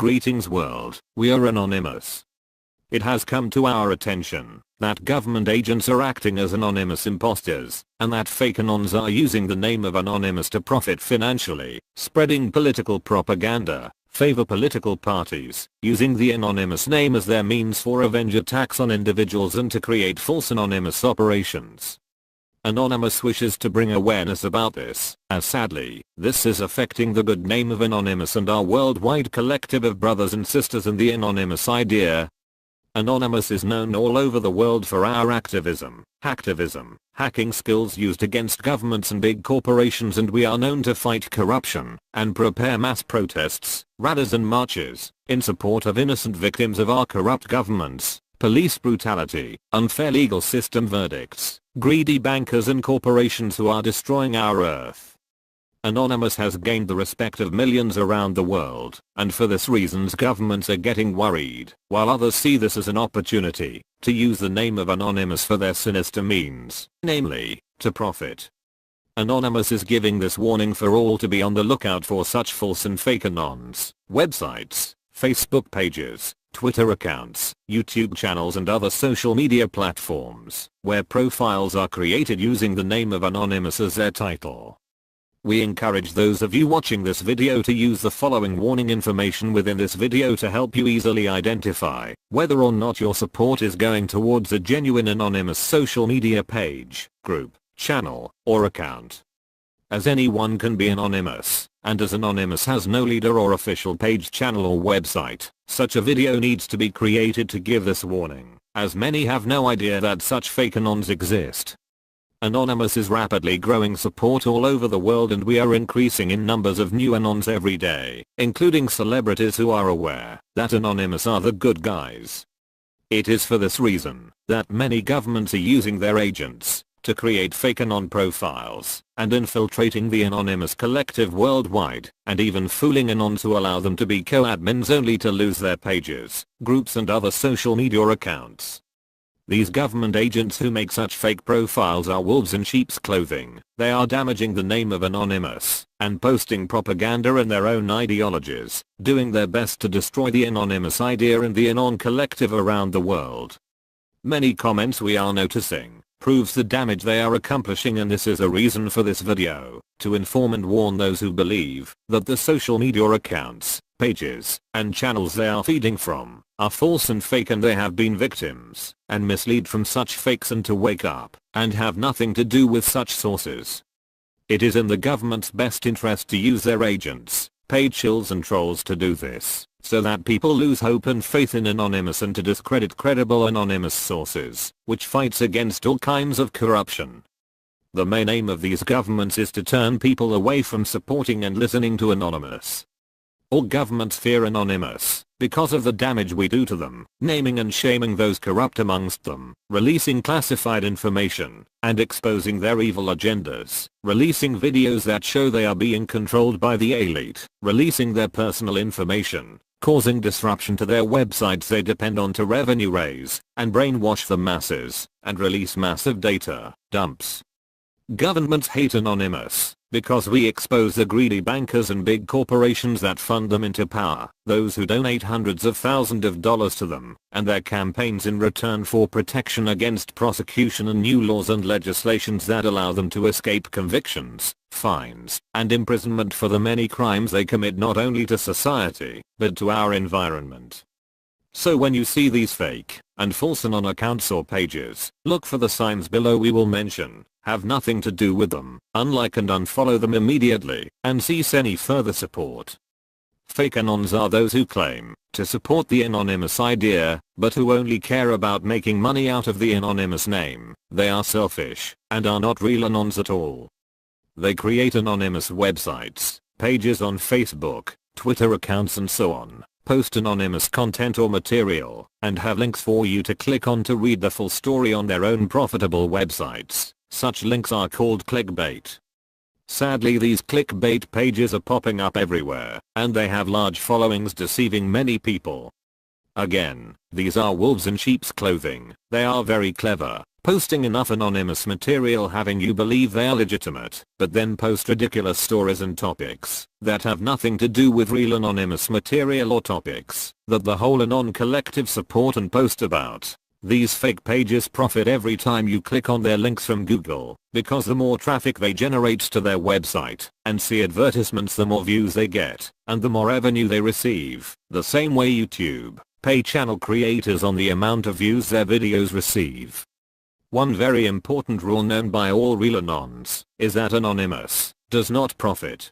Greetings world, we are Anonymous. It has come to our attention that government agents are acting as anonymous imposters, and that fake Anons are using the name of Anonymous to profit financially, spreading political propaganda, favor political parties, using the Anonymous name as their means for revenge attacks on individuals and to create false anonymous operations. Anonymous wishes to bring awareness about this, as sadly, this is affecting the good name of Anonymous and our worldwide collective of brothers and sisters in the Anonymous idea. Anonymous is known all over the world for our activism, hacktivism, hacking skills used against governments and big corporations, and we are known to fight corruption and prepare mass protests, rallies and marches in support of innocent victims of our corrupt governments, police brutality, unfair legal system verdicts, greedy bankers and corporations who are destroying our earth. Anonymous has gained the respect of millions around the world, and for this reasons governments are getting worried, while others see this as an opportunity to use the name of Anonymous for their sinister means, namely, to profit. Anonymous is giving this warning for all to be on the lookout for such false and fake Anons, websites, Facebook pages, Twitter accounts, YouTube channels and other social media platforms, where profiles are created using the name of Anonymous as their title. We encourage those of you watching this video to use the following warning information within this video to help you easily identify whether or not your support is going towards a genuine anonymous social media page, group, channel, or account. As anyone can be anonymous, and as Anonymous has no leader or official page, channel or website, such a video needs to be created to give this warning, as many have no idea that such fake Anons exist. Anonymous is rapidly growing support all over the world, and we are increasing in numbers of new Anons every day, including celebrities who are aware that Anonymous are the good guys. It is for this reason that many governments are using their agents to create fake Anon profiles and infiltrating the Anonymous collective worldwide, and even fooling Anons who allow them to be co-admins only to lose their pages, groups and other social media accounts. These government agents who make such fake profiles are wolves in sheep's clothing. They are damaging the name of Anonymous and posting propaganda in their own ideologies, doing their best to destroy the Anonymous idea and the Anon collective around the world. Many comments we are noticing proves the damage they are accomplishing, and this is a reason for this video, to inform and warn those who believe that the social media accounts, pages, and channels they are feeding from are false and fake, and they have been victims and misled from such fakes, and to wake up and have nothing to do with such sources. It is in the government's best interest to use their agents, paid shills and trolls to do this, so that people lose hope and faith in Anonymous, and to discredit credible anonymous sources, which fights against all kinds of corruption. The main aim of these governments is to turn people away from supporting and listening to Anonymous. All governments fear Anonymous because of the damage we do to them, naming and shaming those corrupt amongst them, releasing classified information, and exposing their evil agendas, releasing videos that show they are being controlled by the elite, releasing their personal information, causing disruption to their websites they depend on to revenue raise, and brainwash the masses, and release massive data dumps. Governments hate Anonymous because we expose the greedy bankers and big corporations that fund them into power, those who donate hundreds of thousands of dollars to them, and their campaigns in return for protection against prosecution and new laws and legislations that allow them to escape convictions, fines, and imprisonment for the many crimes they commit, not only to society, but to our environment. So when you see these fake and false Anon accounts or pages, look for the signs below we will mention. Have nothing to do with them, unlike and unfollow them immediately, and cease any further support. Fake Anons are those who claim to support the Anonymous idea, but who only care about making money out of the Anonymous name. They are selfish, and are not real Anons at all. They create anonymous websites, pages on Facebook, Twitter accounts and so on, post anonymous content or material, and have links for you to click on to read the full story on their own profitable websites. Such links are called clickbait. Sadly, these clickbait pages are popping up everywhere, and they have large followings, deceiving many people. Again, these are wolves in sheep's clothing. They are very clever, Posting enough anonymous material having you believe they are legitimate, but then post ridiculous stories and topics that have nothing to do with real anonymous material or topics that the whole Anon collective support and post about. These fake pages profit every time you click on their links from Google, because the more traffic they generate to their website and see advertisements, the more views they get and the more revenue they receive. The same way YouTube pay channel creators on the amount of views their videos receive. One very important rule known by all real Anons is that Anonymous does not profit.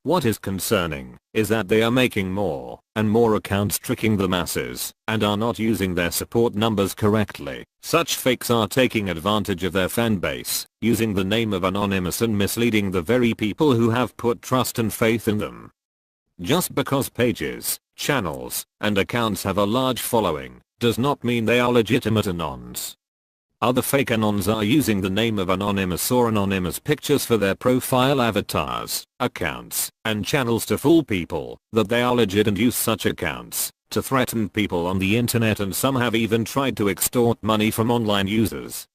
What is concerning is that they are making more and more accounts tricking the masses and are not using their support numbers correctly. Such fakes are taking advantage of their fan base, using the name of Anonymous and misleading the very people who have put trust and faith in them. Just because pages, channels, and accounts have a large following does not mean they are legitimate Anons. Other fake Anons are using the name of Anonymous or anonymous pictures for their profile avatars, accounts, and channels to fool people that they are legit and use such accounts to threaten people on the internet, and some have even tried to extort money from online users.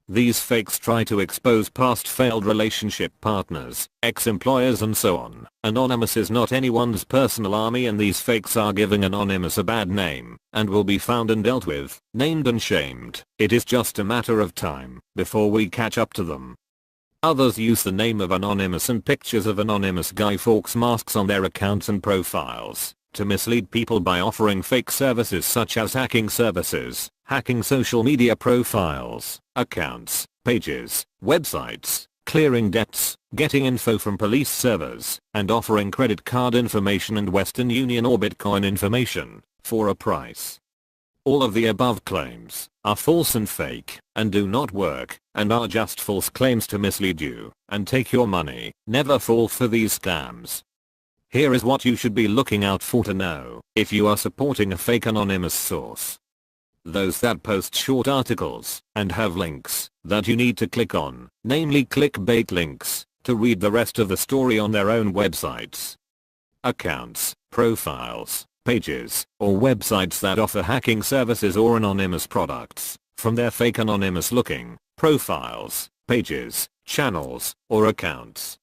These fakes try to expose past failed relationship partners, ex-employers and so on. Anonymous is not anyone's personal army, and these fakes are giving Anonymous a bad name and will be found and dealt with, named and shamed. It is just a matter of time before we catch up to them. Others use the name of Anonymous and pictures of Anonymous Guy Fawkes masks on their accounts and profiles to mislead people by offering fake services such as hacking services, hacking social media profiles, accounts, pages, websites, clearing debts, getting info from police servers, and offering credit card information and Western Union or Bitcoin information for a price. All of the above claims are false and fake and do not work and are just false claims to mislead you and take your money. Never fall for these scams. Here is what you should be looking out for to know if you are supporting a fake anonymous source. Those that post short articles and have links that you need to click on, namely clickbait links, to read the rest of the story on their own websites. Accounts, profiles, pages, or websites that offer hacking services or anonymous products from their fake anonymous looking profiles, pages, channels, or accounts.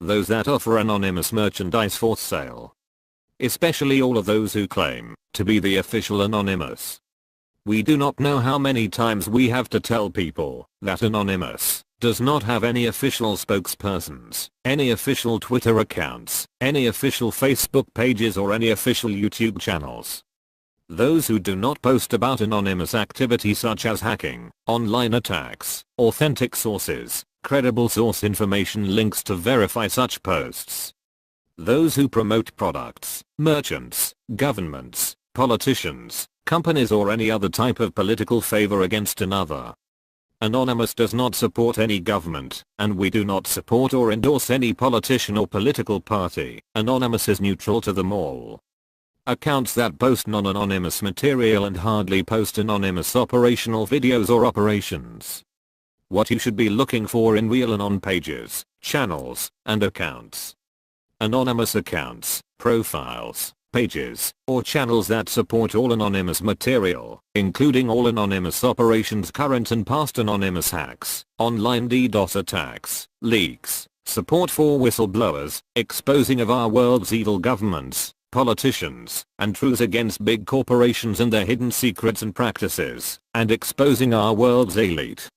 Those that offer anonymous merchandise for sale. Especially all of those who claim to be the official Anonymous. We do not know how many times we have to tell people that Anonymous does not have any official spokespersons, any official Twitter accounts, any official Facebook pages, or any official YouTube channels. Those who do not post about anonymous activity such as hacking, online attacks, authentic sources, credible source information, links to verify such posts. Those who promote products, merchants, governments, politicians, companies, or any other type of political favor against another. Anonymous does not support any government, and we do not support or endorse any politician or political party. Anonymous is neutral to them all. Accounts that post non-anonymous material and hardly post anonymous operational videos or operations. What you should be looking for in real Anon pages, channels, and accounts. Anonymous accounts, profiles, pages, or channels that support all anonymous material, including all anonymous operations, current and past anonymous hacks, online DDoS attacks, leaks, support for whistleblowers, exposing of our world's evil governments, politicians, and truths against big corporations and their hidden secrets and practices, and exposing our world's elite.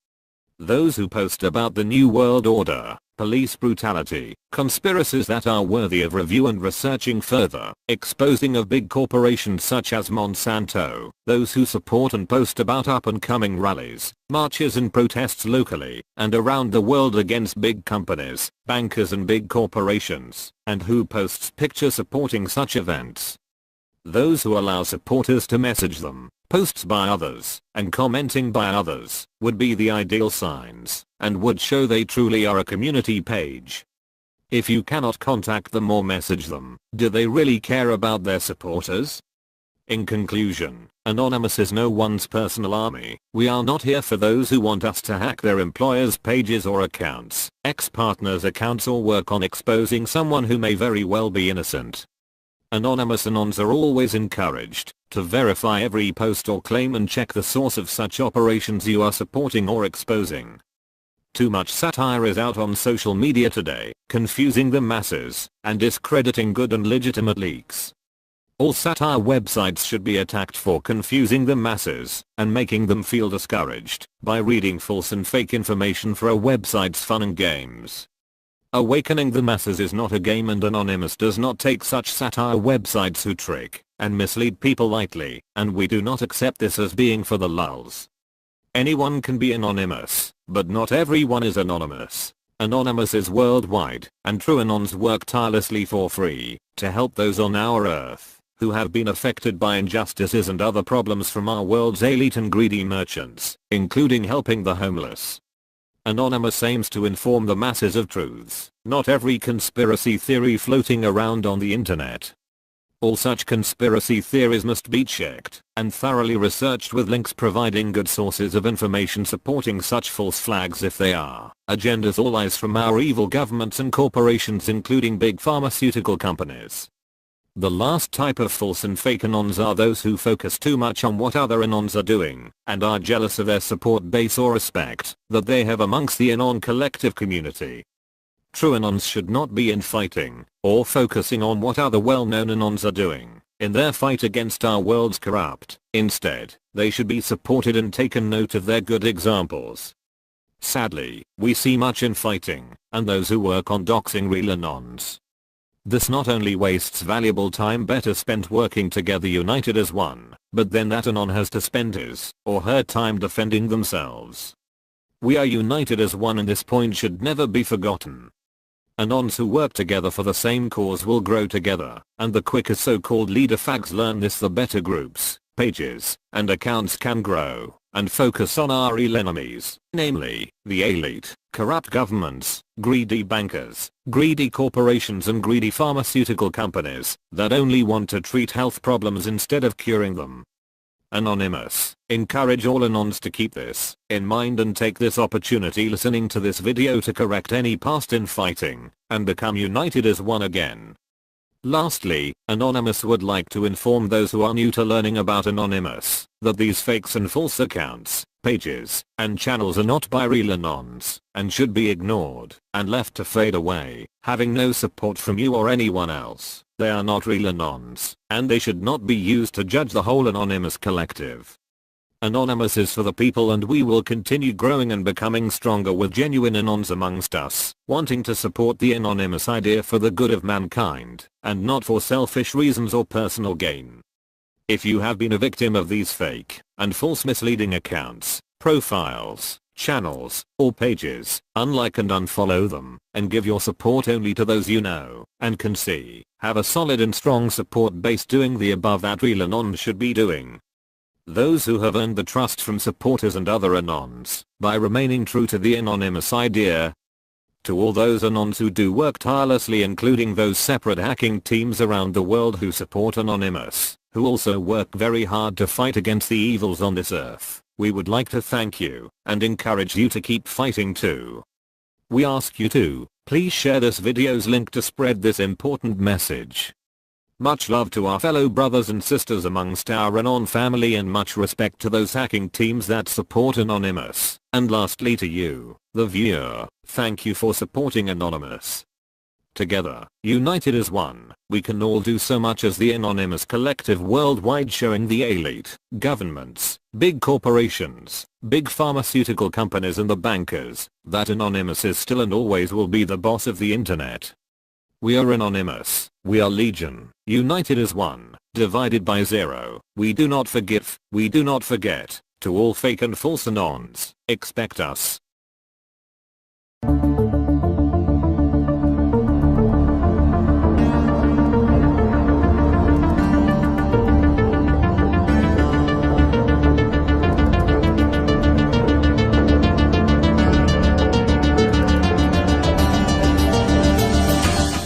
Those who post about the New World Order, police brutality, conspiracies that are worthy of review and researching further, exposing of big corporations such as Monsanto, those who support and post about up-and-coming rallies, marches and protests locally and around the world against big companies, bankers and big corporations, and who posts pictures supporting such events. Those who allow supporters to message them, posts by others, and commenting by others, would be the ideal signs, and would show they truly are a community page. If you cannot contact them or message them, do they really care about their supporters? In conclusion, Anonymous is no one's personal army. We are not here for those who want us to hack their employers' pages or accounts, ex-partners' accounts, or work on exposing someone who may very well be innocent. Anonymous Anons are always encouraged to verify every post or claim and check the source of such operations you are supporting or exposing. Too much satire is out on social media today, confusing the masses and discrediting good and legitimate leaks. All satire websites should be attacked for confusing the masses and making them feel discouraged by reading false and fake information for a website's fun and games. Awakening the masses is not a game, and Anonymous does not take such satire websites who trick and mislead people lightly, and we do not accept this as being for the lulz. Anyone can be anonymous, but not everyone is anonymous. Anonymous is worldwide, and true Anons work tirelessly for free to help those on our earth who have been affected by injustices and other problems from our world's elite and greedy merchants, including helping the homeless. Anonymous aims to inform the masses of truths, not every conspiracy theory floating around on the internet. All such conspiracy theories must be checked and thoroughly researched, with links providing good sources of information supporting such false flags if they are agendas or lies from our evil governments and corporations, including big pharmaceutical companies. The last type of false and fake Anons are those who focus too much on what other Anons are doing and are jealous of their support base or respect that they have amongst the Anon collective community. True Anons should not be infighting or focusing on what other well-known Anons are doing in their fight against our world's corrupt. Instead, they should be supported and taken note of their good examples. Sadly, we see much infighting and those who work on doxing real Anons. This not only wastes valuable time better spent working together united as one, but then that Anon has to spend his or her time defending themselves. We are united as one, and this point should never be forgotten. Anons who work together for the same cause will grow together, and the quicker so-called leader fags learn this, the better groups, pages, and accounts can grow and focus on our real enemies, namely, the elite, corrupt governments, greedy bankers, greedy corporations and greedy pharmaceutical companies that only want to treat health problems instead of curing them. Anonymous encourage all Anons to keep this in mind and take this opportunity listening to this video to correct any past infighting and become united as one again. Lastly, Anonymous would like to inform those who are new to learning about Anonymous that these fakes and false accounts, pages, and channels are not by real Anons and should be ignored and left to fade away, having no support from you or anyone else. They are not real Anons, and they should not be used to judge the whole Anonymous collective. Anonymous is for the people, and we will continue growing and becoming stronger with genuine Anons amongst us, wanting to support the Anonymous idea for the good of mankind, and not for selfish reasons or personal gain. If you have been a victim of these fake and false misleading accounts, profiles, channels, or pages, unlike and unfollow them, and give your support only to those you know and can see have a solid and strong support base doing the above that real Anons should be doing. Those who have earned the trust from supporters and other Anons by remaining true to the Anonymous idea. To all those Anons who do work tirelessly, including those separate hacking teams around the world who support Anonymous, who also work very hard to fight against the evils on this earth, we would like to thank you and encourage you to keep fighting too. We ask you to please share this video's link to spread this important message. Much love to our fellow brothers and sisters amongst our Anon family, and much respect to those hacking teams that support Anonymous. And lastly to you, the viewer, thank you for supporting Anonymous. Together, united as one, we can all do so much as the Anonymous collective worldwide, showing the elite, governments, big corporations, big pharmaceutical companies and the bankers that Anonymous is still and always will be the boss of the internet. We are Anonymous, we are Legion, united as one, divided by zero. We do not forgive, we do not forget. To all fake and false Anons, expect us